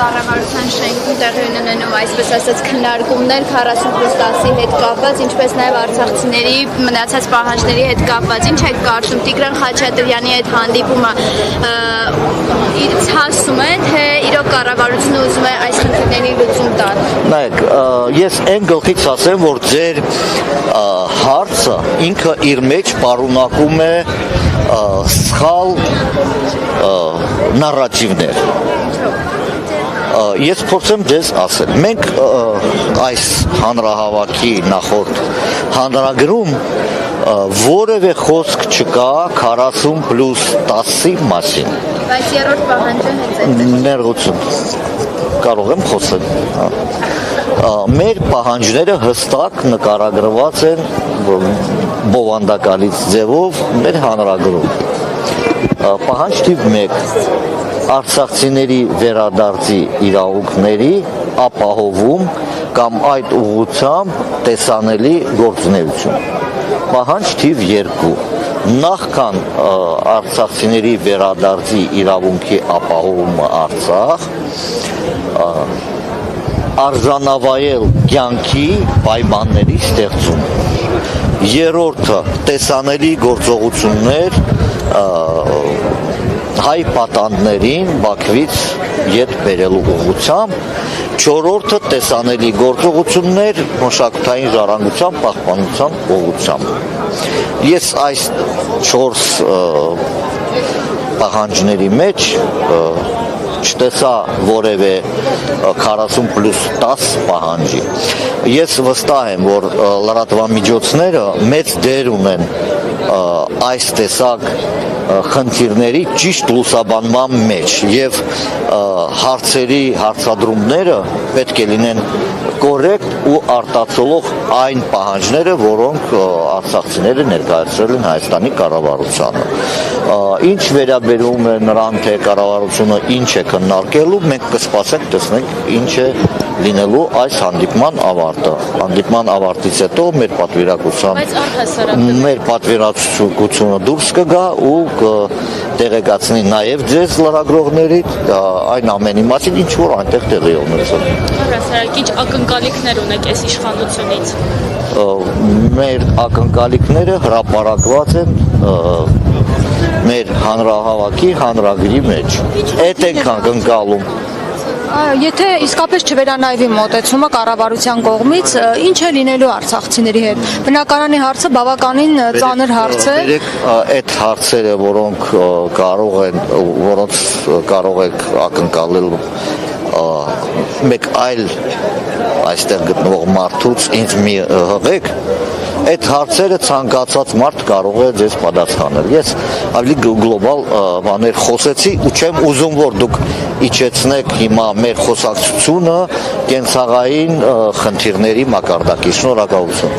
Կառավարության շենքում տեղի ունենում այսպես ասած քննարկումներ 40+10-ի հետ կապված, ինչպես նաև արցախցիների մնացած պահանջների հետ կապված։ Ինչ եք կարծում Տիգրան Խաչատրյանի հետ հանդիպումը ցասում է, թե իրոք կառավարությունը ուզում է այս խնդիրների լուծում տալ։ Նայեք, ես այն գլխից ասեմ, որ ձեր հարցը ինքը իր մեջ պարունակում է սխալ նարատիվներ։ Ես փորձեմ ձեզ ասել, մենք այս հանրահավաքի նախորդ հանրագրում որևէ խոսք չկա 40+10-ի մասին։ Բայց երրորդ պահանջը հենց այդ է։ Ներողություն, կարող եմ խոսել։ Մեր պահանջները հստակ նկարագրված են բովանդակալից ձևով մեր հանրագրում։ Պահանջ թիվ 1. Արցախցիների վերադարձի իրավունքների ապահովում կամ այդ ուղղությամբ տեսանելի գործունեություն։ Պահանջ թիվ 2. Նախքան արցախցիների վերադարձի իրավունքի ապահովումը Արցախ, արժանավայել կյանքի պայմանների ստեղծում։ Երրորդը տեսանելի գործողություններ հայ պատանդներին Բաքվից ետ բերելու ուղղությամբ, չորրորդը տեսանելի գործողություններ մշակութային ժառանգության պահպանության ուղղությամբ։ Ես այս 4 պահանջների մեջ չտեսա որևէ 40+10 պահանջի։ Ես վստահ եմ, որ լրատվամիջոցները մեծ դեր ունեն այս տեսակ խնդիրների ճիշտ լուսաբանման մեջ եւ հարցերի հարցադրումները պետք է լինեն կորեկտ ու արտացոլող այն պահանջները, որոնք արցախցիները ներկայացրել են Հայաստանի կառավարությանը։ Ինչ վերաբերում է նրան, թե կառավարությունը ինչ է քննարկելու, մենք կսպասենք տեսնենք ինչ է լինելու այս հանդիպման ավարտը։ Հանդիպման ավարտից հետո մեր պատվիրակությունը դուրս կգա ու տեղեկացնի նաև ձեզ լրագրողների այն ամենի մասին, ինչ որ այնտեղ տեղի ունեցել։ Ինչ ակնկալիքներ ունեք այս իշխանությունից։ Մեր ակնկալիքները հրապարակված են մեր հանրահավաքի հանրագրի մեջ։ Այդ ենք ակնկալում։ Եթե իսկապես չվերանայվի մոտեցումը կառավարության կողմից, ինչ է լինելու արցախցիների հետ։ Բնակարանի հարցը բավականին ծանր հարց է։ Այդ հարցերը, որոնց կարող եք ակնկալել մեկ այլ այստեղ գտնվող մարդուց ինձ մի հղեք, այդ հարցերը ցանկացած մարդ կարող է ձեզ պատասխանել։ Ես ավելի գլոբալ բաներ խոսեցի ու չեմ ուզում, որ դուք իջեցնեք հիմա մեր խոսակցությունը կենցաղային խնդիրների մակարդակի։ Շնորհակալություն։